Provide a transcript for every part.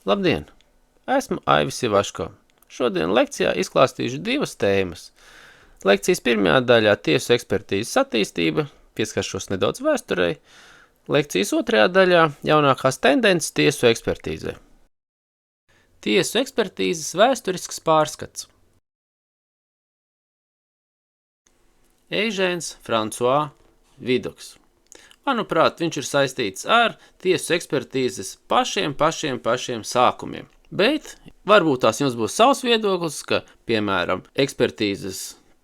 Labdien! Esmu Aivis Ivaško. Šodien lekcijā izklāstīšu divas tēmas. Lekcijas pirmajā daļā tiesu ekspertīzes attīstība, pieskaršos nedaudz vēsturei. Lekcijas otrajā daļā jaunākās tendences tiesu ekspertīzē. Tiesu ekspertīzes vēsturisks pārskats. Eižēns Francois Vidoks. Manuprāt, viņš ir saistīts ar tiesu ekspertīzes pašiem sākumiem. Bet varbūt tās jums būs savs viedoklis, ka, piemēram,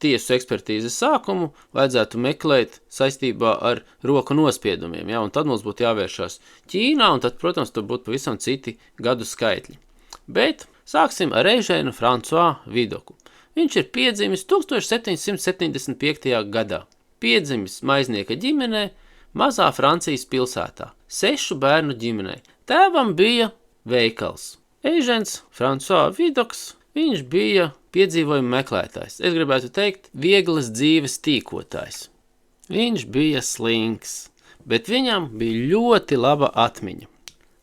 tiesu ekspertīzes sākumu vajadzētu meklēt saistībā ar roku nospiedumiem, un tad mums būtu jāvēršās Ķīnā, un tad, protams, tur būtu pavisam citi gadu skaitļi. Bet sāksim ar Eižēnu Francois Vidoku. Viņš ir piedzimis 1775. gadā. Piedzimis maiznieka ģimenē, mazā Francijas pilsētā, 6 bērnu ģimenei. Tēvam bija veikals. Eižēns Francois Vidoks, viņš bija piedzīvojuma meklētājs. Es gribētu teikt, vieglas dzīves tīkotājs. Viņš bija slinks, bet viņam bija ļoti laba atmiņa.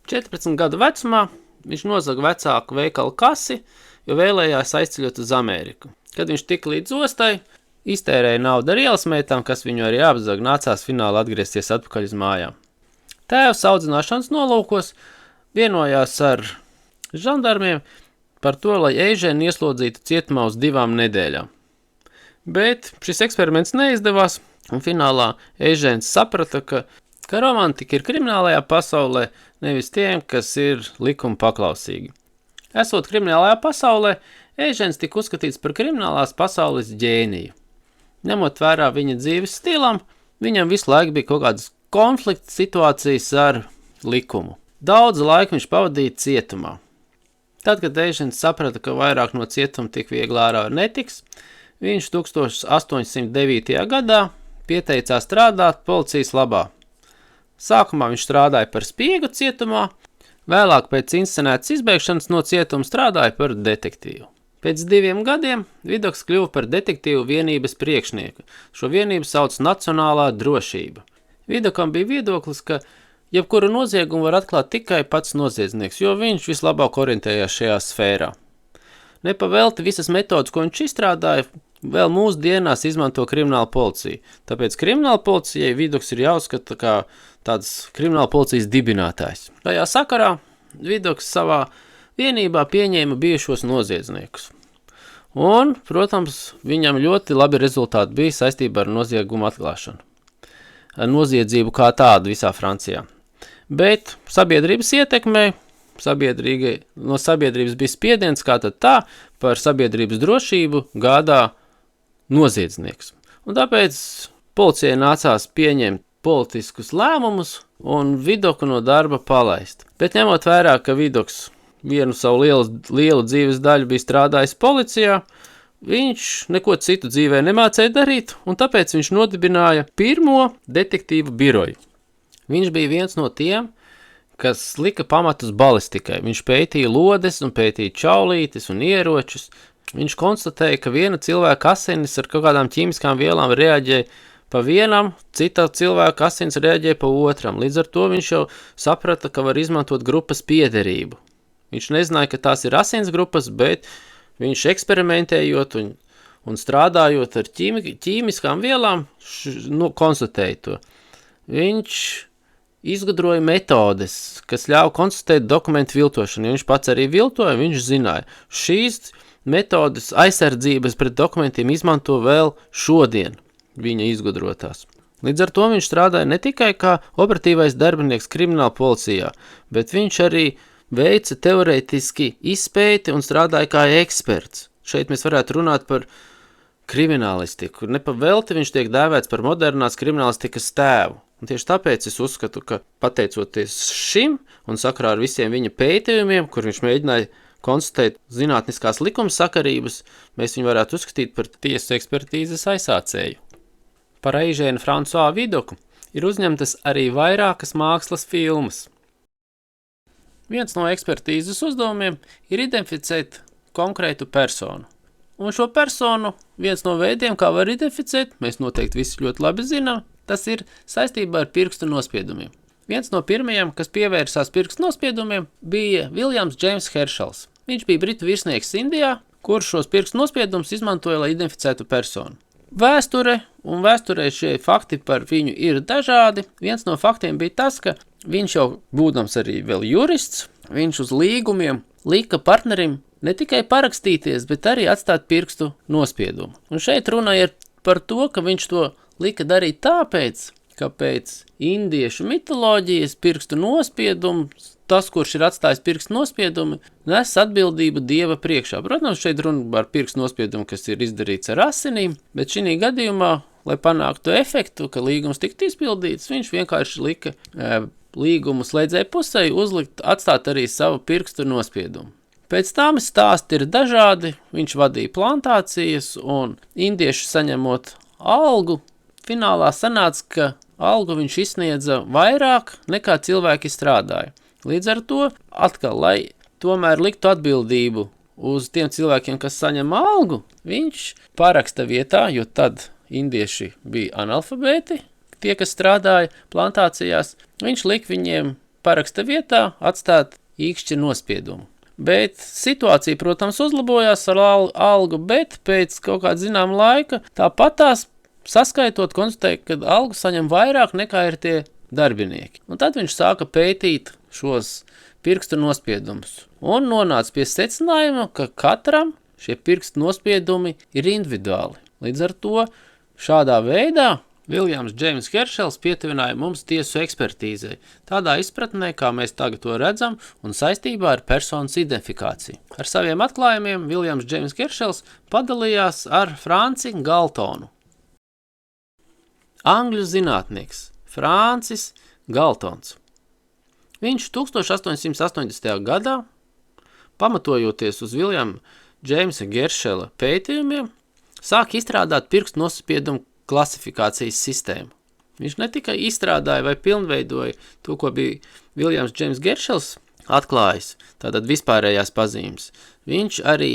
14 gadu vecumā viņš nozaga vecāku veikalu kasi, jo vēlējās aizceļot uz Ameriku. Kad viņš tika līdz ostai, iztērēja naudu ar ielas meitām, kas viņu arī apzaga, nācās fināli atgriezties atpakaļ uz mājām. Tēvs audzināšanas nolūkos vienojās ar žandarmiem par to, lai Eižēnu ieslodzītu cietumā uz 2 nedēļām. Bet šis eksperiments neizdevās, un finālā Eižēns saprata, ka romantika ir kriminālajā pasaulē, nevis tiem, kas ir likuma paklausīgi. Esot kriminālajā pasaulē, Eižēns tika uzskatīts par kriminālās pasaules ģēniju. Ņemot vērā viņa dzīves stilam, viņam visu laiku bija kaut kādas konflikta situācijas ar likumu. Daudz laika viņš pavadīja cietumā. Tad, kad Eižēns saprata, ka vairāk no cietuma tik viegli ārā netiks, viņš 1809. gadā pieteicās strādāt policijas labā. Sākumā viņš strādāja par spiegu cietumā, vēlāk pēc inscenētas izbēgšanas no cietuma strādāja par detektīvu. Pēc 2 gadiem Vidoks kļuva par detektīvu vienības priekšnieku. Šo vienību sauc Nacionālā drošība. Vidokam bija viedoklis, ka jebkuru noziegumu var atklāt tikai pats noziedznieks, jo viņš vislabāk orientējās šajā sfērā. Nepavelti visas metodas, ko viņš izstrādāja, vēl mūsdienās izmanto krimināla policija. Tāpēc krimināla policijai Vidoks ir jāuzskata kā tāds krimināla policijas dibinātājs. Tajā sakarā Vidoks savā vienībā pieņēma bijušos noziedzniekus. Un, protams, viņam ļoti labi rezultāti bija saistībā ar noziegumu atklāšanu. Ar noziedzību kā tādu visā Francijā. Bet sabiedrības ietekmē, no sabiedrības bija spiediens, kā tad tā, par sabiedrības drošību gādā noziedznieks. Un tāpēc policijai nācās pieņemt politiskus lēmumus un Vidoku no darba palaist. Bet ņemot vērā, ka Vidoks vienu savu lielu dzīves daļu bija strādājis policijā, viņš neko citu dzīvē nemācēja darīt, un tāpēc viņš nodibināja pirmo detektīvu biroju. Viņš bija viens no tiem, kas lika pamatus balistikai. Viņš pētīja lodes un pētīja čaulītes un ieročus. Viņš konstatēja, ka viena cilvēka asinis ar kaut kādām ķīmiskām vielām reaģē pa vienam, cita cilvēka asinis reaģē pa otram. Līdz ar to viņš jau saprata, ka var izmantot grupas piederību. Viņš nezināja, ka tās ir asins grupas, bet viņš eksperimentējot un strādājot ar ķīmiskām vielām, konstatēja to. Viņš izgudroja metodes, kas ļauj konstatēt dokumentu viltošanu. Ja viņš pats arī viltoja, viņš zināja. Šīs metodes aizsardzības pret dokumentiem izmanto vēl šodien viņa izgudrotās. Līdz ar to viņš strādāja ne tikai kā operatīvais darbinieks krimināla policijā, bet viņš arī veica teorētiski izpēti un strādāja kā eksperts. Šeit mēs varētu runāt par kriminālistiku. Nepavelti viņš tiek dēvēts par modernās kriminālistikas tēvu. Un tieši tāpēc es uzskatu, ka pateicoties šim un sakarā ar visiem viņa pētījumiem, kur viņš mēģināja konstatēt zinātniskās likumsakarības, mēs viņu varētu uzskatīt par tiesu ekspertīzes aizsācēju. Par Eižēnu Francois Vidoku ir uzņemtas arī vairākas mākslas filmas. Viens no ekspertīzes uzdevumiem ir identificēt konkrētu personu. Un šo personu, viens no veidiem, kā var identificēt, mēs noteikti visi ļoti labi zinām, tas ir saistībā ar pirkstu nospiedumiem. Viens no pirmajiem, kas pievērsās pirkstu nospiedumiem, bija Viljams Džeims Heršels. Viņš bija britu virsnieks Indijā, kurš šos pirkstu nospiedumus izmantoja, lai identificētu personu. Vēsturē šie fakti par viņu ir dažādi. Viens no faktiem bija tas, ka viņš jau būdams arī vēl jurists, viņš uz līgumiem lika partnerim ne tikai parakstīties, bet arī atstāt pirkstu nospiedumu. Un šeit runa ir par to, ka viņš to lika darīt tāpēc, ka pēc indiešu mitoloģijas pirkstu nospiedums, tas, kurš ir atstājis pirkstu nospiedumu, nes atbildību Dieva priekšā. Protams, šeit runa par pirkstu nospiedumu, kas ir izdarīts ar asinīm, bet šī gadījumā, lai panāktu efektu, ka līgums tiktu izpildīts, viņš vienkārši lika līgumu slēdzēju pusē atstāt arī savu pirkstu nospiedumu. Pēc tam stāsti ir dažādi, viņš vadīja plantācijas un indieši saņemot algu, finālā sanāca, ka algu viņš izsniedza vairāk nekā cilvēki strādāja. Līdz ar to, atkal, lai tomēr liktu atbildību uz tiem cilvēkiem, kas saņem algu, viņš paraksta vietā, jo tad indieši bija analfabēti, tie, kas strādāja plantācijās, viņš lika viņiem paraksta vietā atstāt īkšķi nospiedumu. Bet situācija, protams, uzlabojās ar algu, bet pēc kaut kāda zinām laika tāpatās saskaitot, konstatēja, ka algu saņem vairāk nekā ir tie darbinieki. Un tad viņš sāka pētīt šos pirkstu nospiedumus un nonāca pie secinājuma, ka katram šie pirkstu nospiedumi ir individuāli. Līdz ar to šādā veidā Viljams Džeims Heršels pietuvināja mums tiesu ekspertīzei, tādā izpratnē, kā mēs tagad to redzam, un saistībā ar personas identifikāciju. Ar saviem atklājumiem Viljams Džeims Heršels padalījās ar Franci Galtonu. Angļu zinātnieks Francis Galtons. Viņš 1880. gadā, pamatojoties uz Viljama Džeimsa Heršela pētījumiem, sāk izstrādāt pirkstu nospiedumu klasifikācijas sistēmu. Viņš ne tikai izstrādāja vai pilnveidoja to, ko bija Viljams Džeims Heršels atklājis, tātad vispārējās pazīmes. Viņš arī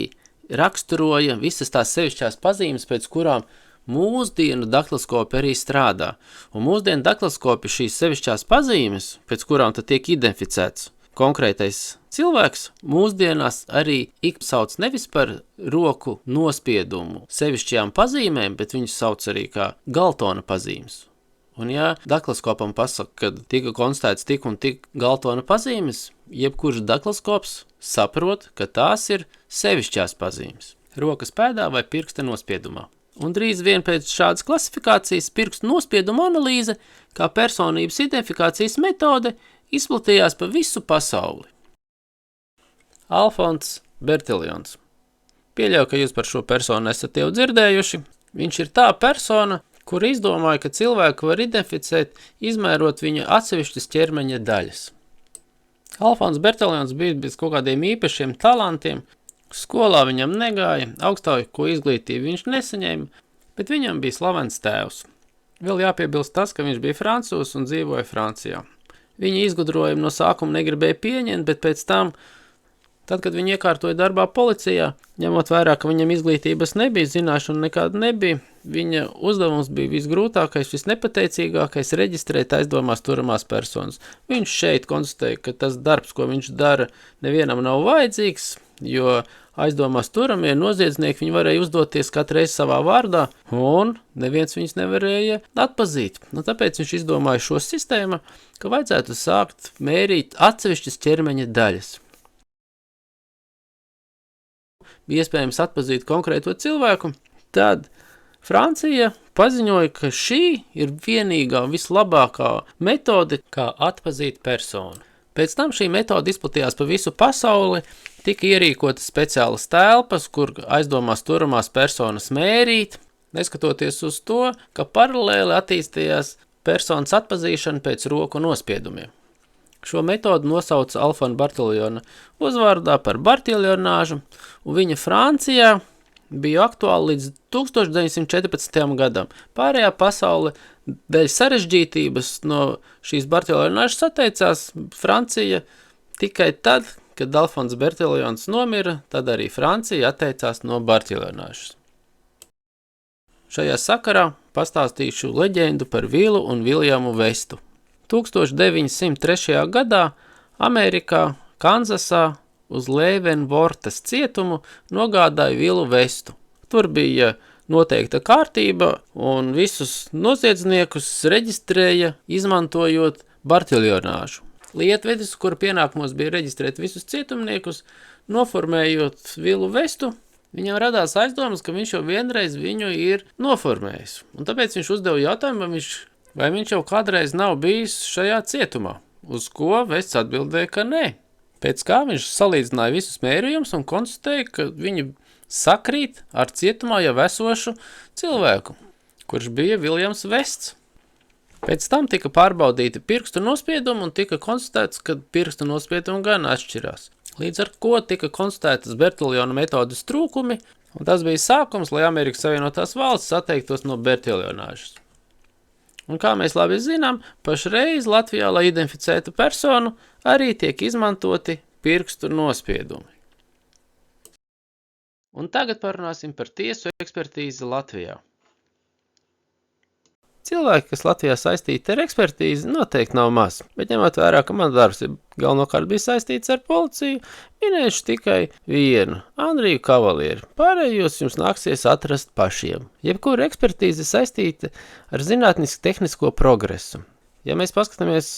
raksturoja visas tās sevišķās pazīmes, pēc kurām mūsdienu daktiloskopi arī strādā. Un mūsdienu daktiloskopi šīs sevišķās pazīmes, pēc kurām tad tiek identificēts konkrētais cilvēks, mūsdienās arī sauc nevis par roku nospiedumu sevišķajām pazīmēm, bet viņus sauc arī kā Galtona pazīmes. Un ja daktiloskopam pasaka, ka tika konstatēts tik un tik Galtona pazīmes, jebkurš daktiloskops saprot, ka tās ir sevišķās pazīmes, rokas pēdā vai pirksta nospiedumā. Un drīz vien pēc šādas klasifikācijas pirkstu nospiedumu analīze, kā personības identifikācijas metode, izplatījās pa visu pasauli. Alfons Bertiljons. Pieļauju, ka jūs par šo personu esat jau dzirdējuši. Viņš ir tā persona, kur izdomāja, ka cilvēku var identificēt, izmērot viņa atsevišķas ķermeņa daļas. Alfons Bertiljons bija bez kaut kādiem īpašiem talantiem. Skolā viņam negāja, augstāko izglītību viņš nesaņēma, bet viņam bija slavens tēvs. Vēl jāpiebilst tas, ka viņš bija francūzs un dzīvoja Francijā. Viņa izgudrojumu no sākuma negribēja pieņemt, bet pēc tam, tad, kad viņa iekārtoja darbā policijā, ņemot vērā, ka viņam izglītības nebija, zināšana nekāda nebija, viņa uzdevums bija visgrūtākais, visnepateicīgākais reģistrēt aizdomās turamās personas. Viņš šeit konstatēja, ka tas darbs, ko viņš dara, nevienam nav vajadzīgs, jo aizdomās turamie noziedznieki viņi varēja uzdoties katreiz savā vārdā, un neviens viņus nevarēja atpazīt. Tāpēc viņš izdomāja šo sistēmu, ka vajadzētu sākt mērīt atsevišķas ķermeņa daļas. Bija iespējams atpazīt konkrēto cilvēku, tad Francija paziņoja, ka šī ir vienīgā vislabākā metode, kā atpazīt personu. Pēc tam šī metode izplatījās pa visu pasauli, tika ierīkotas speciālas telpas, kur aizdomās turamās personas mērīt, neskatoties uz to, ka paralēli attīstījās personas atpazīšana pēc roku nospiedumiem. Šo metodu nosauca Alfona Bertiljona uzvārdā par bartiljonāžu, un viņa Francijā bija aktuāli līdz 1914. gadam. Pārējā pasaule dēļ sarežģītības no šīs bartiljonāžas atteicās. Francija tikai tad, kad Alfons Bertiljons nomira, tad arī Francija atteicās no bartiljonāžas. Šajā sakarā pastāstīšu leģendu par Vilu un Viljamu Vestu. 1903. gadā Amerikā, Kanzasā uz Leavenwortas cietumu nogādāja Vilu Vestu. Tur bija noteikta kārtība un visus noziedzniekus reģistrēja, izmantojot bartiljonāžu. Lietvedis, kura pienākumos bija reģistrēt visus cietumniekus, noformējot Vilu Vestu, viņam radās aizdomas, ka viņš jau vienreiz viņu ir noformējis. Un tāpēc viņš uzdeva jautājumu, vai viņš jau kādreiz nav bijis šajā cietumā, uz ko Vests atbildēja, ka nē. Pēc kā viņš salīdzināja visus mērījumus un konstatēja, ka viņi sakrīt ar cietumā jau esošu cilvēku, kurš bija Viljams Vests. Pēc tam tika pārbaudīti pirkstu nospiedumi un tika konstatēts, ka pirkstu nospiedumi gan atšķirās. Līdz ar ko tika konstatētas Bertiljona metodas trūkumi, un tas bija sākums, lai Amerikas Savienotās valstis atteiktos no bertiljonāžas. Un kā mēs labi zinām, pašreiz Latvijā, lai identificētu personu, arī tiek izmantoti pirkstu nospiedumi. Un tagad parunāsim par tiesu ekspertīzi Latvijā. Cilvēki, kas Latvijā saistīti ar ekspertīzi, noteikti nav maz, bet ņemot vērā, ka man darbs galvenokārt bija saistīts ar policiju, minēšu tikai vienu – Andriju Kavalieri. Pārējos jums nāksies atrast pašiem. Jebkura ekspertīze saistīta ar zinātniski-tehnisko progresu. Ja mēs paskatāmies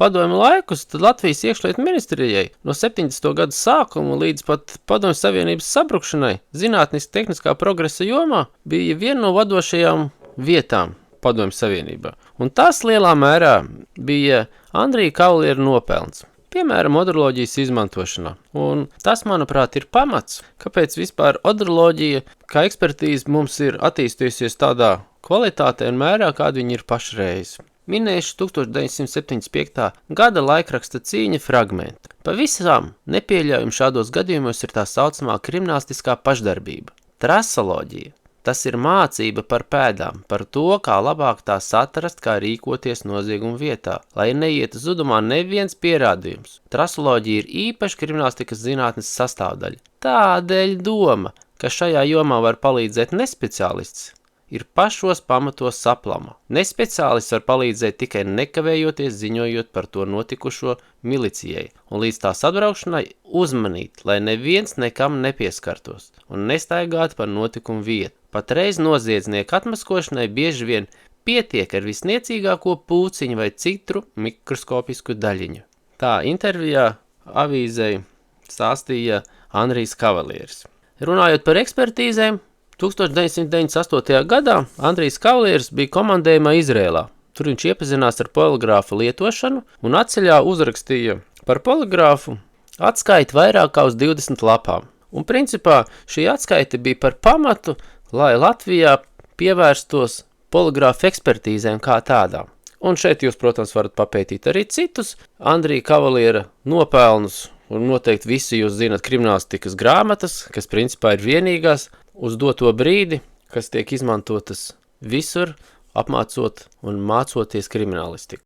padomju laikus, tad Latvijas iekšlietu ministrijai no 70. gadu sākuma līdz pat Padomju Savienības sabrukšanai zinātniski-tehniskā progresa jomā bija viena no vadošajām vietām Padomju Savienībā. Un tas lielā mērā bija Andrija Kavaliera nopelns. Piemēram, odroloģijas izmantošanā. Un tas, manuprāt, ir pamats, kāpēc vispār odroloģija kā ekspertīze mums ir attīstījusies tādā kvalitātē un mērā, kāda viņi ir pašreiz. Minēšu 1975. gada laikraksta Cīņa fragmentu. Pavisam nepieļaujami šādos gadījumos ir tā saucamā kriminālistiskā pašdarbība. Trasoloģija. Tas ir mācība par pēdām, par to, kā labāk tās atrast, kā rīkoties nozieguma vietā, lai neietu zudumā neviens pierādījums. Trasoloģija ir īpaši kriminālistikas zinātnes sastāvdaļa. Tādēļ doma, ka šajā jomā var palīdzēt nespeciālists, ir pašos pamatos saplama. Nespeciālists var palīdzēt tikai nekavējoties ziņojot par to notikušo milicijai, un līdz tās atbraukšanai uzmanīt, lai neviens nekam nepieskartos un nestaigātu par notikumu vietu. Patreiz noziedznieku atmaskošanai bieži vien pietiek ar visniecīgāko pūciņu vai citu mikroskopisku daļiņu. Tā intervijā avīzei stāstīja Andrijs Kavalieris. Runājot par ekspertīzēm, 1998. gadā Andrijs Kavalieris bija komandējumā Izrēlā. Tur viņš iepazinās ar poligrāfa lietošanu un atceļā uzrakstīja par poligrāfu atskaiti vairāk kā uz 20 lapām. Un principā šī atskaite bija par pamatu, lai Latvijā pievērstos poligrāfa ekspertīzēm kā tādām. Un šeit jūs, protams, varat papētīt arī citus Andrija Kavaliera nopelnus, un noteikti visi jūs zinat kriminālistikas grāmatas, kas principā ir vienīgās uz doto brīdi, kas tiek izmantotas visur, apmācot un mācoties kriminālistiku.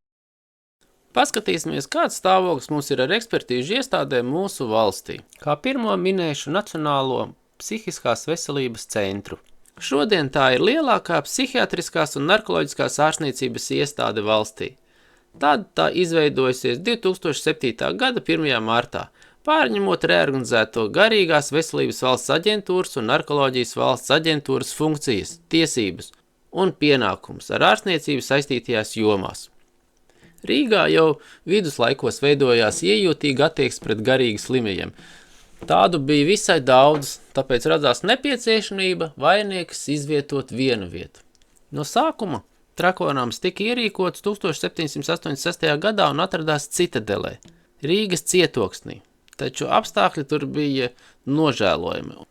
Paskatīsimies, kāds stāvoklis mums ir ar ekspertīžu iestādēm mūsu valstī. Kā pirmo minēšu Nacionālo psihiskās veselības centru. Šodien tā ir lielākā psihiatriskās un narkoloģiskās ārstniecības iestāde valstī. Tad tā izveidojusies 2007. gada 1. martā, pārņemot reorganizēto garīgās veselības valsts aģentūras un narkoloģijas valsts aģentūras funkcijas, tiesības un pienākums ar ārstniecību saistītajās jomās. Rīgā jau viduslaikos veidojās iejūtīga attieksme pret garīgi slimajiem. Tādu bija visai daudz, tāpēc radās nepieciešamība vainīgus izvietot vienu vietu. No sākuma Trakonāms tika ierīkots 1786. gadā un atradās Citadelē, Rīgas cietoksnī, taču apstākļi tur bija nožēlojami.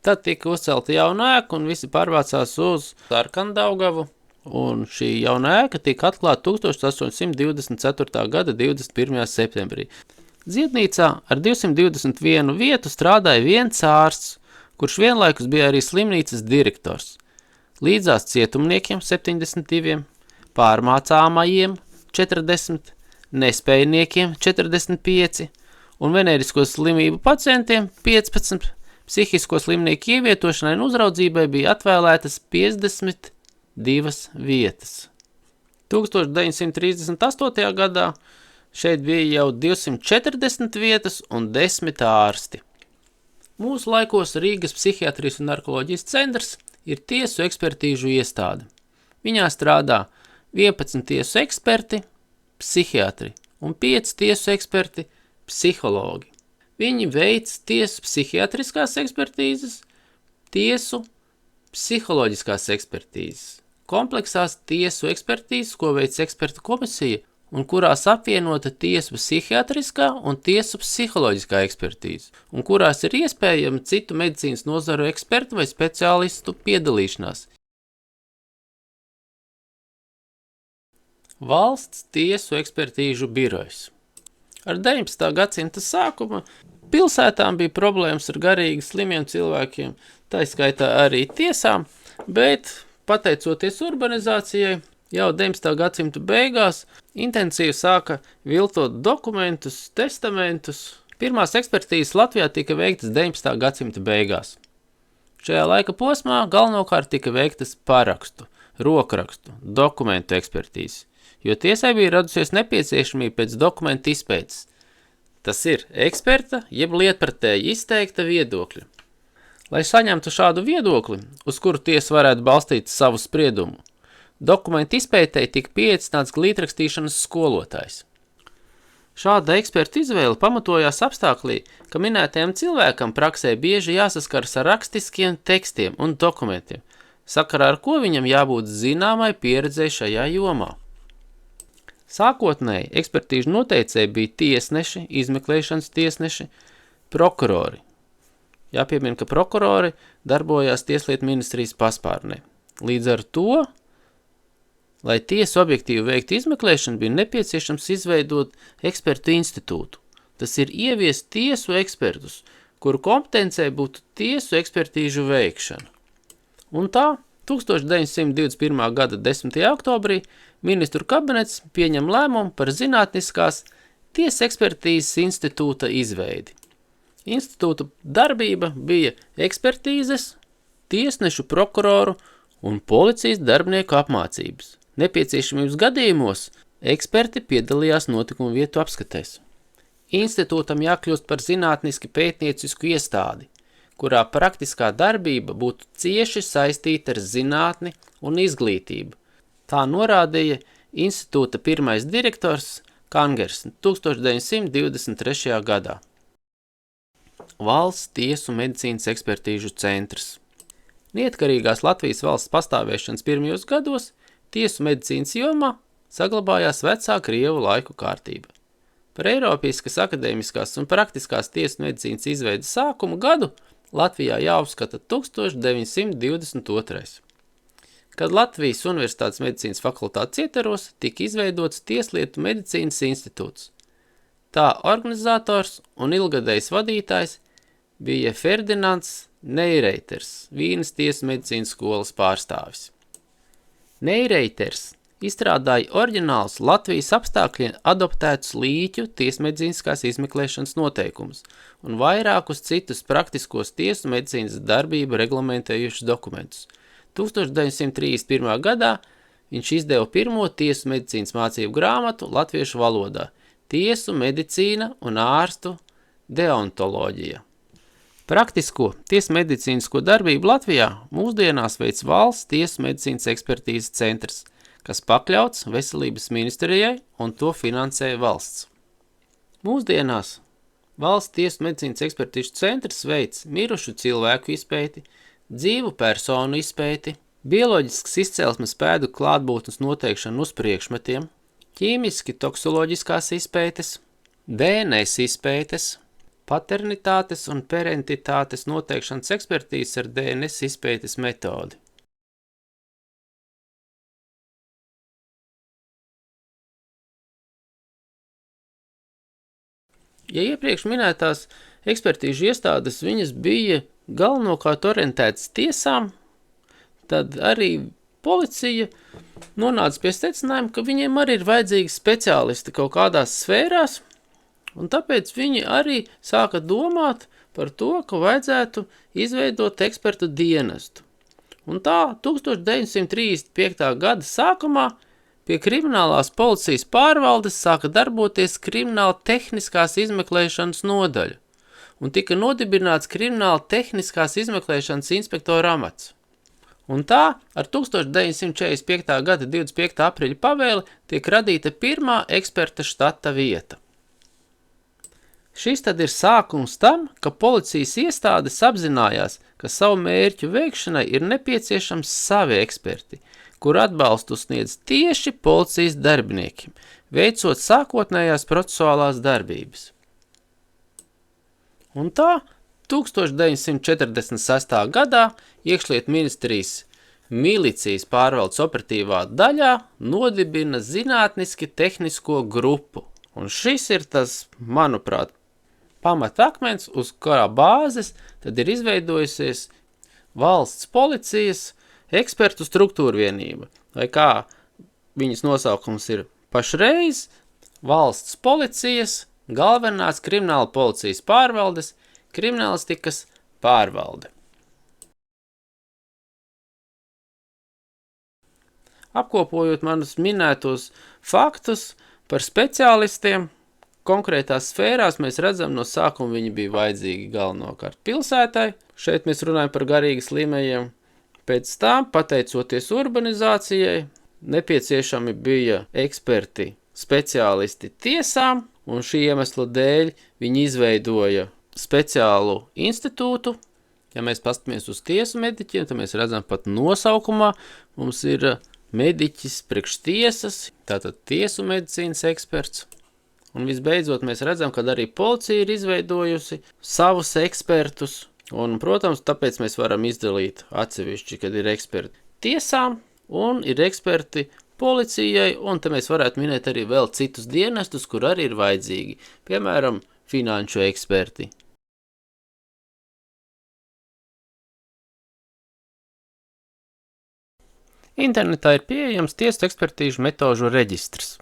Tad tika uzcelta jauna ēka un visi pārvācās uz Sarkandaugavu, un šī jauna ēka tika atklāta 1824. gada 21. septembrī. Dziednīcā ar 221 vietu strādāja viens ārsts, kurš vienlaikus bija arī slimnīcas direktors. Līdzās cietumniekiem 72, pārmācāmajiem 40, nespējniekiem 45 un venērisko slimību pacientiem 15. Psihisko slimnieku ievietošanai un uzraudzībai bija atvēlētas 52 vietas. 1938. gadā šeit bija jau 240 vietas un 10 ārsti. Mūsu laikos Rīgas psihiatrijas un narkoloģijas centrs ir tiesu ekspertīžu iestāde. Viņā strādā 11 tiesu eksperti, psihiatri un 5 tiesu eksperti, psihologi. Viņi veic tiesu psihiatriskās ekspertīzes, tiesu psiholoģiskās ekspertīzes, kompleksās tiesu ekspertīzes, ko veic ekspertu komisija un kurās apvienota tiesu psihiatriskā un tiesu psiholoģiskā ekspertīze, un kurās ir iespējama citu medicīnas nozaru ekspertu vai speciālistu piedalīšanās. Valsts tiesu ekspertīžu birojs. Ar 19. gadsimta sākuma pilsētām bija problēmas ar garīgi slimiem cilvēkiem, tā skaitā arī tiesām, bet pateicoties urbanizācijai, jau 19. gadsimta beigās intensīvi sāka viltot dokumentus, testamentus. Pirmās ekspertīzes Latvijā tika veiktas 19. gadsimta beigās. Šajā laika posmā galvenokārt tika veiktas parakstu, rokrakstu, dokumentu ekspertīzes, jo tiesai bija radusies nepieciešamība pēc dokumentu izpētes. Tas ir eksperta, jeb lietpratēji izteikta viedokļa. Lai saņemtu šādu viedokli, uz kuru tiesa varētu balstīt savu spriedumu, dokumentu izpētēji tika pieaicināts glītrakstīšanas skolotājs. Šāda eksperta izvēle pamatojās apstāklī, ka minētajam cilvēkam praksē bieži jāsaskaras ar rakstiskiem tekstiem un dokumentiem, sakarā ar ko viņam jābūt zināmai pieredzei šajā jomā. Sākotnēji ekspertīžu noteicēji bija tiesneši, izmeklēšanas tiesneši, prokurori. Jāpiemina, ka prokurori darbojās Tieslietu ministrijas paspārnē. Līdz ar to, lai tiesa objektīvi veiktu izmeklēšanu, bija nepieciešams izveidot ekspertu institūtu. Tas ir ieviest tiesu ekspertus, kuru kompetencē būtu tiesu ekspertīžu veikšana. Un tā, 1921. gada 10. oktobrī ministru kabinets pieņem lēmumu par zinātniskās tiesa ekspertīzes institūta izveidi. Institūta darbība bija ekspertīzes, tiesnešu, prokuroru un policijas darbinieku apmācības. Nepieciešamības gadījumos eksperti piedalījās notikumu vietu apskatēs. Institūtam jākļūst par zinātniski pētniecisku iestādi, kurā praktiskā darbība būtu cieši saistīta ar zinātni un izglītību. Tā norādīja institūta pirmais direktors Kangers 1923. gadā. Valsts tiesu medicīnas ekspertīžu centrs. Neatkarīgās Latvijas valsts pastāvēšanas pirmajos gados tiesu medicīnas jomā saglabājās vecā Krievu laiku kārtība. Par Eiropiskas akadēmiskās un praktiskās tiesu medicīnas izveidas sākumu gadu Latvijā jāuzskata 1922. Kad Latvijas Universitātes medicīnas fakultātes ietvaros tika izveidots Tieslietu medicīnas institūts. Tā organizators un ilgadējs vadītājs bija Ferdinands Neireiters, Vīnes tiesu medicīnas skolas pārstāvis. Neireiters izstrādāja oriģinālus Latvijas apstākļiem adoptētus līķu tiesmedicīniskās izmeklēšanas noteikumus un vairākus citus praktiskos tiesu medicīnas darbību reglamentējušus dokumentus. 1931. gadā viņš izdeva pirmo tiesu medicīnas mācību grāmatu latviešu valodā Tiesu medicīna un ārstu deontoloģija. Praktisko tiesu medicīnisko darbību Latvijā mūsdienās veic valsts tiesu medicīnas ekspertīzes centrs, kas pakļauts veselības ministrijai un to finansē valsts. Mūsdienās valsts tiesu medicīnas ekspertīžu centrs veic mirušu cilvēku izpēti, dzīvu personu izpēti, bioloģiskas izcelsmes pēdu klātbūtnes noteikšanu uz priekšmetiem, ķīmiski toksoloģiskās izpētes, DNS izpētes, paternitātes un parentitātes noteikšanas ekspertīzes ar DNS izpētes metodi. Ja iepriekš minētās ekspertīžu iestādes viņas bija galvenokārt orientētas tiesām, tad arī policija nonāca pie secinājuma, ka viņiem arī ir vajadzīgi speciālisti kaut kādās sfērās, un tāpēc viņi arī sāka domāt par to, ka vajadzētu izveidot ekspertu dienestu. Un tā 1935. gada sākumā pie kriminālās policijas pārvaldes sāka darboties krimināla tehniskās izmeklēšanas nodaļa un tika nodibināts krimināla tehniskās izmeklēšanas inspektora amats. Un tā ar 1945. gada 25. aprīļa pavēli tiek radīta pirmā eksperta štata vieta. Šis tad ir sākums tam, ka policijas iestādes apzinājās, ka savu mērķu veikšanai ir nepieciešams savi eksperti, kur atbalstu sniedz tieši policijas darbiniekiem, veicot sākotnējās procesuālās darbības. Un tā 1946. gadā iekšlietu ministrijas milicijas pārvaldes operatīvā daļā nodibina zinātniski tehnisko grupu. Un šis ir tas, manuprāt, pamatakmens, uz kā bāzes tad ir izveidojusies valsts policijas ekspertu struktūra vienība. Vai kā viņas nosaukums ir pašreiz valsts policijas galvenās krimināla policijas pārvaldes kriminālistikas pārvalde. Apkopojot manus minētos faktus par speciālistiem, konkrētās sfērās mēs redzam, no sākuma viņi bija vajadzīgi galvenokārt pilsētai. Šeit mēs runājam par garīgi slimajiem. Pēc tam, pateicoties urbanizācijai, nepieciešami bija eksperti, speciālisti tiesām, un šī iemesla dēļ viņi izveidoja speciālu institūtu. Ja mēs paskatāmies uz tiesu mediķiem, tad mēs redzam pat nosaukumā, mums ir mediķis priekš tiesas, tātad tiesu medicīnas eksperts. Un visbeidzot mēs redzam, ka arī policija ir izveidojusi savus ekspertus, un, protams, tāpēc mēs varam izdalīt atsevišķi, kad ir eksperti tiesām un ir eksperti policijai, un te mēs varētu minēt arī vēl citus dienestus, kur arī ir vajadzīgi, piemēram, finanšu eksperti. Internetā ir pieejams tiesu ekspertīžu metožu reģistrs.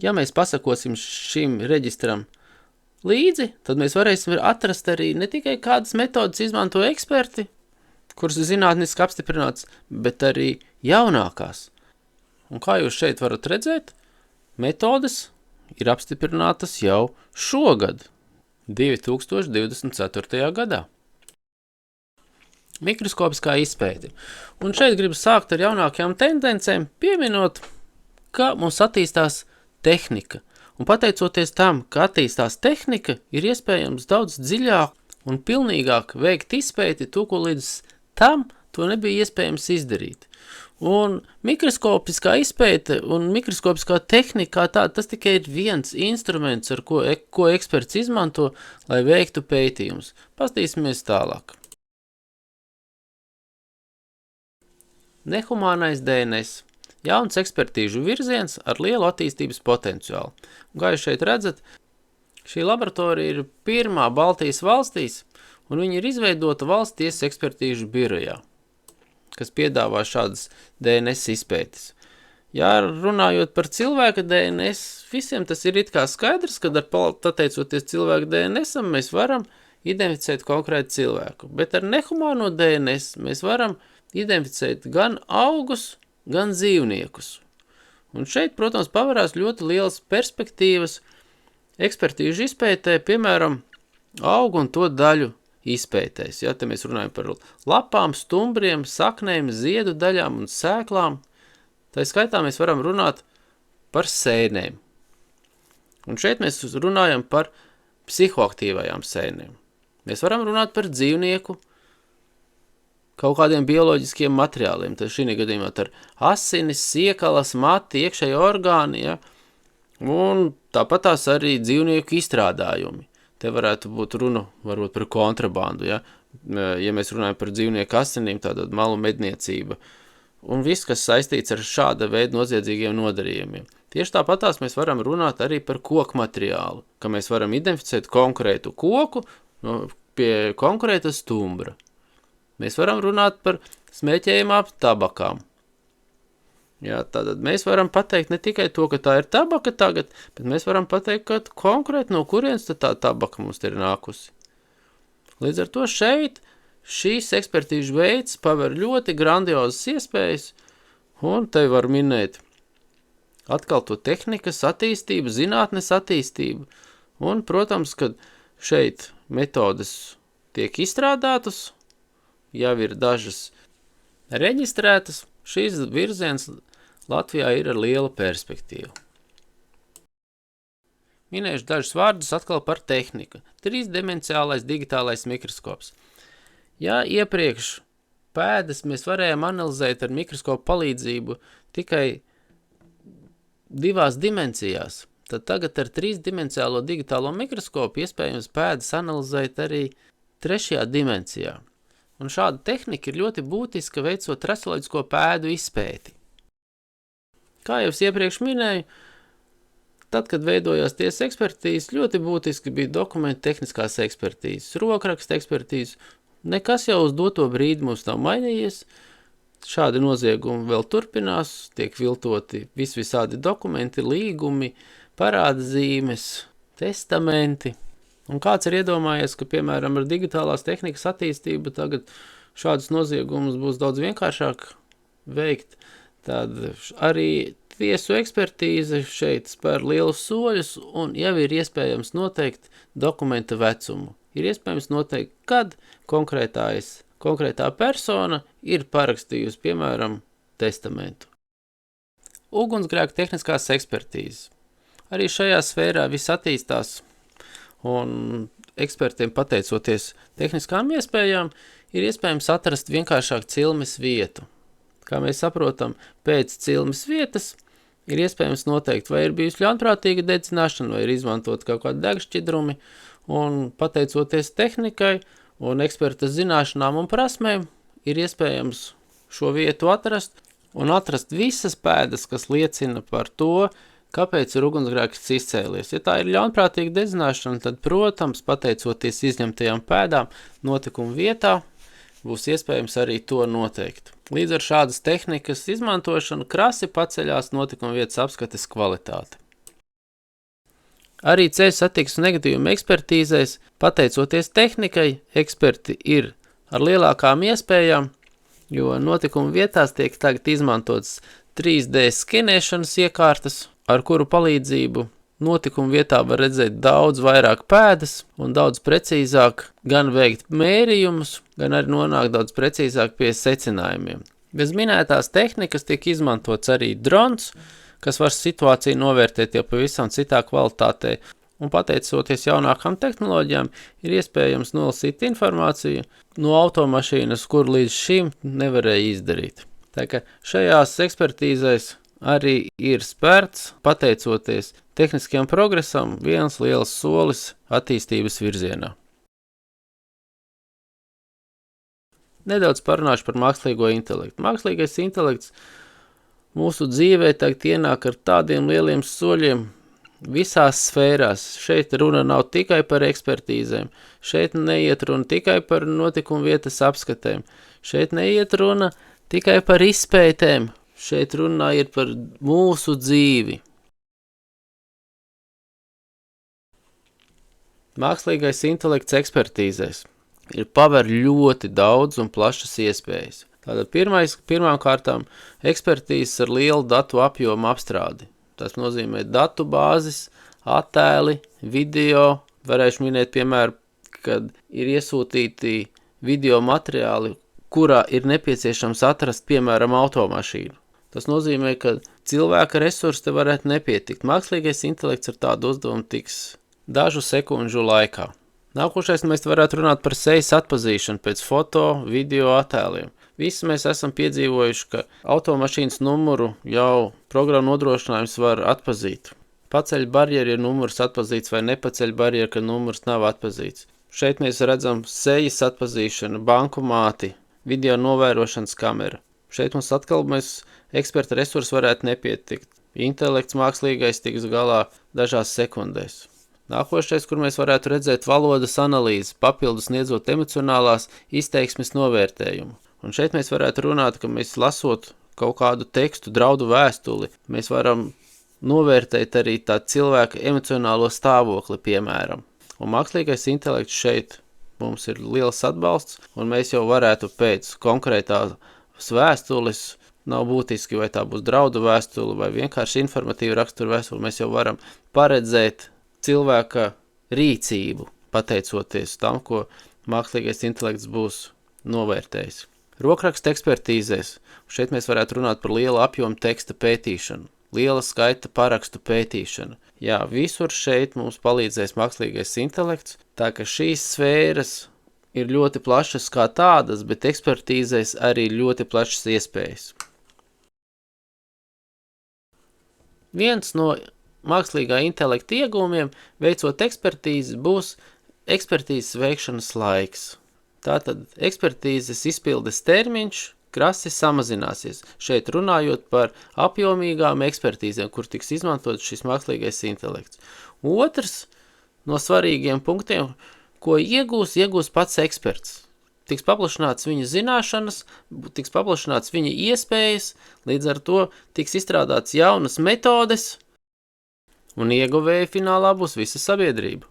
Ja mēs pasakosim šim reģistram līdzi, tad mēs varēsim atrast arī ne tikai kādas metodas izmanto eksperti, kuras ir zinātniski apstiprināts, bet arī jaunākās. Un kā jūs šeit varat redzēt, metodas ir apstiprinātas jau šogad, 2024. gadā. Mikroskopiskā izpēte. Un šeit gribu sākt ar jaunākajām tendencēm, pieminot, ka mums attīstās tehnika. Un pateicoties tam, ka attīstās tehnika, ir iespējams daudz dziļāk un pilnīgāk veikt izpēti to, ko līdz tam to nebija iespējams izdarīt. Un mikroskopiskā izpēte un mikroskopiskā tehnika tā, tas tikai ir viens instruments, ar ko eksperts izmanto, lai veiktu pētījumus. Pastīsimies tālāk. Nehumānais DNS. Jauns ekspertīžu virziens ar lielu attīstības potenciālu. Un, kā jūs šeit redzat, šī laboratorija ir pirmā Baltijas valstīs, un viņa ir izveidota valsts tiesas ekspertīžu birojā, kas piedāvā šādas DNS izpētes. Ja runājot par cilvēka DNS, visiem tas ir it kā skaidrs, kad pateicoties cilvēka DNS-am mēs varam identificēt konkrētu cilvēku, bet ar nehumāno DNS mēs varam identificēt gan augus, gan dzīvniekus. Un šeit, protams, pavarās ļoti lielas perspektīvas ekspertīžu izpētē, piemēram, augu un to daļu izpētēs. Ja, te mēs runājam par lapām, stumbriem, saknēm, ziedu daļām un sēklām. Tā skaitā mēs varam runāt par sēnēm. Un šeit mēs runājam par psihoaktīvajām sēnēm. Mēs varam runāt par dzīvnieku, kaut kādiem bioloģiskiem materiāliem, tad šī gadījumā ar asinis, siekalas, mati, iekšēji orgāni, ja? Un tāpat tās arī dzīvnieku izstrādājumi. Te varētu būt runa varbūt par kontrabandu, ja? Ja mēs runājam par dzīvnieku asinīm, tātad malu medniecība. Un viss, kas saistīts ar šāda veida noziedzīgiem nodarījumiem. Tieši tāpat tās mēs varam runāt arī par koku materiālu, ka mēs varam identificēt konkrētu koku pie konkrēta stumbra. Mēs varam runāt par smēķējumām tabakām. Jā, tātad mēs varam pateikt ne tikai to, ka tā ir tabaka tagad, bet mēs varam pateikt, ka konkrēti no kurienes tā tabaka mums ir nākusi. Līdz ar to šeit šīs ekspertīžu veids paver ļoti grandiozas iespējas, un te var minēt atkal to tehnikas attīstību, zinātnes attīstību, un, protams, kad šeit metodes tiek izstrādātas, jau ir dažas reģistrētas, šīs virziens Latvijā ir ar lielu perspektīvu. Minēšu dažus vārdus atkal par tehniku. 3-dimensiālais digitālais mikroskops. Ja iepriekš pēdas mēs varējām analizēt ar mikroskopu palīdzību tikai 2 dimensijās, tad tagad ar 3-dimensiālo digitālo mikroskopu iespējams pēdas analizēt arī 3. dimensijā. Un šāda tehnika ir ļoti būtiska veicot trasoloģisko pēdu izpēti. Kā jau es iepriekš minēju, tad, kad veidojās tiesas ekspertīzes, ļoti būtiski bija dokumenta tehniskās ekspertīzes, rokraksta ekspertīzes. Nekas jau uz doto brīdi mums nav mainījies. Šādi noziegumi vēl turpinās, tiek viltoti visādi dokumenti, līgumi, parādzīmes, testamenti. Un kāds ir iedomājies, ka, piemēram, ar digitālās tehnikas attīstību tagad šādus noziegumus būs daudz vienkāršāk veikt. Tad arī tiesu ekspertīze šeit spēr lielus soļus un jau ir iespējams noteikt dokumenta vecumu. Ir iespējams noteikt, kad konkrētā persona ir parakstījusi, piemēram, testamentu. Ugunsgrēku tehniskās ekspertīzes. Arī šajā sfērā viss attīstās un ekspertiem pateicoties tehniskām iespējām ir iespējams atrast vienkāršāk cilmes vietu. Kā mēs saprotam, pēc cilmes vietas ir iespējams noteikt, vai ir bijusi ļaunprātīga dedzināšana, vai ir izmantot kaut kādi degšķidrumi, un pateicoties tehnikai un eksperta zināšanām un prasmēm, ir iespējams šo vietu atrast un atrast visas pēdas, kas liecina par to, kāpēc ir ugunsgrēks izcēlies. Ja tā ir ļaunprātīga dedzināšana, tad, protams, pateicoties izņemtajām pēdām notikuma vietā, būs iespējams arī to noteikt. Līdz ar šādas tehnikas izmantošanu krasi paceļās notikuma vietas apskates kvalitāte. Arī ceļu satiksmes negadījuma ekspertīzēs, pateicoties tehnikai, eksperti ir ar lielākām iespējām, jo notikuma vietās tiek tagad izmantotas 3D skenēšanas iekārtas, ar kuru palīdzību notikuma vietā var redzēt daudz vairāk pēdas un daudz precīzāk gan veikt mērījumus, gan arī nonākt daudz precīzāk pie secinājumiem. Bez minētās tehnikas tiek izmantots arī drons, kas var situāciju novērtēt jau pavisam citā kvalitātē, un pateicoties jaunākām tehnoloģijām, ir iespējams nolasīt informāciju no automašīnas, kur līdz šim nevarēja izdarīt. Tā ka šajās ekspertīzēs arī ir spērts, pateicoties tehniskajam progresam, viens liels solis attīstības virzienā. Nedaudz parunāšu par mākslīgo intelektu. Mākslīgais intelekts mūsu dzīvē tagad ienāk ar tādiem lieliem soļiem visās sfērās. Šeit runa nav tikai par ekspertīzēm, šeit neiet runa tikai par notikumu vietas apskatēm, šeit neiet runa tikai par izpētēm, šeit runa ir par mūsu dzīvi. Mākslīgais intelekts ekspertīzēs ir paver ļoti daudz un plašas iespējas. Tātad pirmām kārtām ekspertīzes ar lielu datu apjomu apstrādi. Tas nozīmē datu bāzes, attēli, video. Varēšu minēt, piemēram, kad ir iesūtīti video materiāli, kurā ir nepieciešams atrast, piemēram, automašīnu. Tas nozīmē, ka cilvēka resursi te varētu nepietikt. Mākslīgais intelekts ar tādu uzdevumu tiks dažu sekundžu laikā. Nākošais mēs varētu runāt par sejas atpazīšanu pēc foto, video attēliem. Visi mēs esam piedzīvojuši, ka automašīnas numuru jau programma nodrošinājums var atpazīt. Paceļ barjeru, ja numurs atpazīts, vai nepaceļ barjeru, ka numurs nav atpazīts. Šeit mēs redzam sejas atpazīšanu, bankomāti, video novērošanas kamera. Šeit mums atkal eksperta resursi varētu nepietikt. Intelekts mākslīgais tiks galā dažās sekundēs. Nākošais, kur mēs varētu redzēt valodas analīzi, papildus sniedzot emocionālās izteiksmes novērtējumu. Un šeit mēs varētu runāt, ka mēs lasot kaut kādu tekstu, draudu vēstuli, mēs varam novērtēt arī tā cilvēka emocionālo stāvokli, piemēram. Un mākslīgais intelekts šeit mums ir liels atbalsts, un mēs jau varētu pēc konkrētās vēstules nav būtiski, vai tā būs draudu vēstule vai vienkārši informatīva rakstura vēstule, mēs jau varam paredzēt cilvēka rīcību, pateicoties tam, ko mākslīgais intelekts būs novērtējis. Rokraksta ekspertīzēs, šeit mēs varētu runāt par liela apjoma teksta pētīšanu, liela skaita parakstu pētīšanu. Jā, visur šeit mums palīdzēs mākslīgais intelekts, tā ka šīs sfēras ir ļoti plašas kā tādas, bet ekspertīzēs arī ļoti plašas iespējas. Viens no mākslīgā intelekta iegūmiem, veicot ekspertīzi, būs ekspertīzes veikšanas laiks. Tātad ekspertīzes izpildes termiņš krasi samazināsies. Šeit runājot par apjomīgām ekspertīzēm, kur tiks izmantot šis mākslīgais intelekts. Otrs no svarīgiem punktiem, ko iegūs pats eksperts. Tiks paplašināts viņa zināšanas, tiks paplašināts viņa iespējas, līdz ar to tiks izstrādāts jaunas metodes, un ieguvēja finālā būs visa sabiedrība.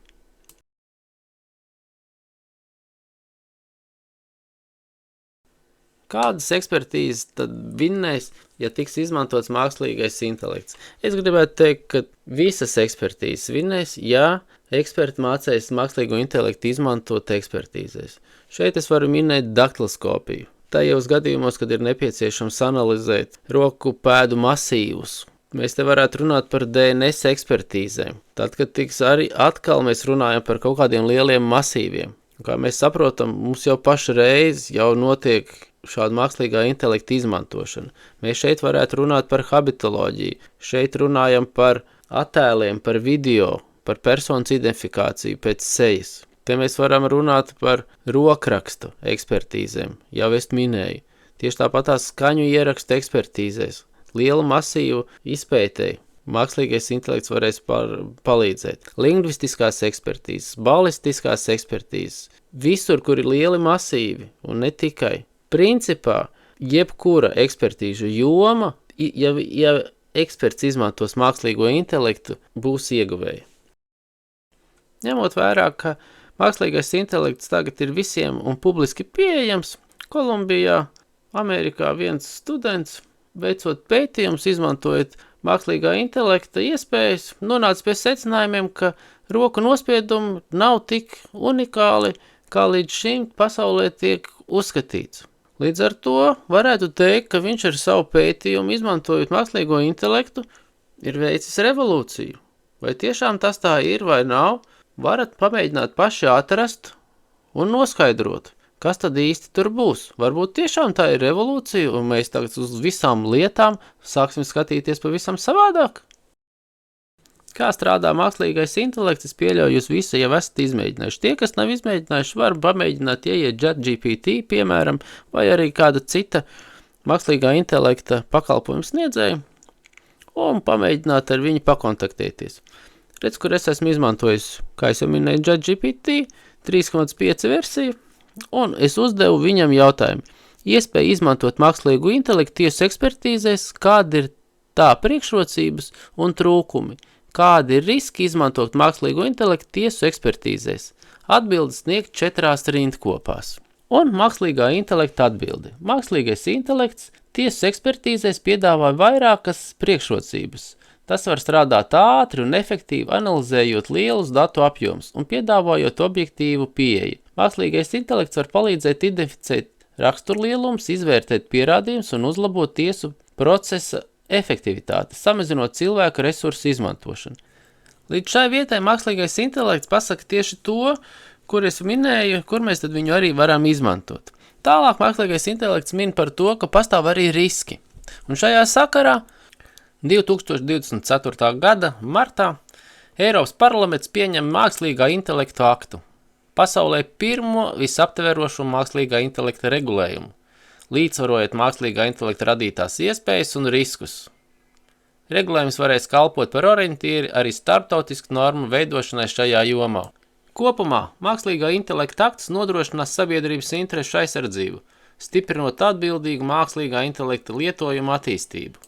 Kādas ekspertīzes tad vinnēs, ja tiks izmantots mākslīgais intelekts? Es gribētu teikt, ka visas ekspertīzes vinnēs, ja eksperti mācēs mākslīgo intelektu izmantot ekspertīzēs. Šeit es varu minēt daktiloskopiju. Tajos gadījumos, kad ir nepieciešams analizēt roku pēdu masīvus. Mēs te varētu runāt par DNS ekspertīzēm. Tad, kad tiks arī atkal mēs runājam par kaut kādiem lieliem masīviem. Kā mēs saprotam, mums jau pašreiz jau notiek šāda mākslīgā intelekta izmantošana. Mēs šeit varētu runāt par habitoloģiju, šeit runājam par attēliem, par video, par personas identifikāciju pēc sejas. Te mēs varam runāt par rokrakstu ekspertīzēm, jau es minēju. Tieši tāpat tās skaņu ierakstu ekspertīzēs, lielu masīvu izpētēji. Mākslīgais intelekts varēs palīdzēt. Lingvistiskās ekspertīzes, balistiskās ekspertīzes, visur, kur ir lieli masīvi un ne tikai. Principā, jebkura ekspertīžu joma, ja eksperts izmantos mākslīgo intelektu, būs ieguvēja. Ņemot vērā, ka mākslīgais intelekts tagad ir visiem un publiski pieejams, Kolumbijā, Amerikā viens students, veicot pētījumus, izmantojot mākslīgā intelekta iespējas, nonāca pie secinājumiem, ka roku nospiedumi nav tik unikāli, kā līdz šim pasaulē tiek uzskatīts. Līdz ar to varētu teikt, ka viņš ar savu pētījumu, izmantojot mākslīgo intelektu, ir veicis revolūciju. Vai tiešām tas tā ir vai nav, varat pamēģināt paši atrast un noskaidrot, kas tad īsti tur būs. Varbūt tiešām tā ir revolūcija, un mēs tagad uz visām lietām sāksim skatīties pavisam savādāk. Kā strādā mākslīgais intelekts, es pieļauju, jūs visi jau esat izmēģinājuši. Tie, kas nav izmēģinājuši, var pamēģināt ieiet ChatGPT, piemēram, vai arī kāda cita mākslīgā intelekta pakalpojumu sniedzēju, un pamēģināt ar viņu pakontaktēties. Redz, kur es esmu izmantojis, kā es jau minēju, ChatGPT 3.5 versiju, un es uzdevu viņam jautājumu. Iespēja izmantot mākslīgu intelektu tiesu ekspertīzēs, kāda ir tā priekšrocības un trūkumi. Kādi ir riski izmantot mākslīgo intelektu tiesu ekspertīzēs? Atbildes sniegt 4 rindkopās. Un mākslīgā intelekta atbildi. Mākslīgais intelekts tiesu ekspertīzēs piedāvā vairākas priekšrocības. Tas var strādāt ātri un efektīvi, analizējot lielus datu apjomus un piedāvājot objektīvu pieeju. Mākslīgais intelekts var palīdzēt identificēt raksturlielumus, izvērtēt pierādījumus un uzlabot tiesu procesa efektivitāti, samazinot cilvēku resursu izmantošanu. Līdz šai vietai mākslīgais intelekts pasaka tieši to, kur es minēju, kur mēs tad viņu arī varam izmantot. Tālāk mākslīgais intelekts min par to, ka pastāv arī riski. Un šajā sakarā 2024. gada martā Eiropas parlaments pieņem mākslīgā intelekta aktu. Pasaulē pirmo visaptverošo mākslīgā intelekta regulējumu. Līdzsvarojot mākslīgā intelekta radītās iespējas un riskus. Regulējums varēs kalpot par orientīri arī starptautisku normu veidošanai šajā jomā. Kopumā mākslīgā intelekta akts nodrošinās sabiedrības interešu aizsardzību, stiprinot atbildīgu mākslīgā intelekta lietojumu attīstību.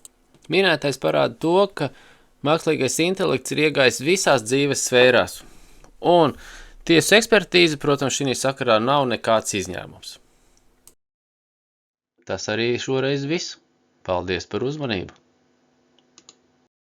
Minētais parāda to, ka mākslīgais intelekts ir iegājis visās dzīves sfērās, un tiesu ekspertīze, protams, šī sakarā nav nekāds izņēmums. Tas arī šoreiz viss. Paldies par uzmanību!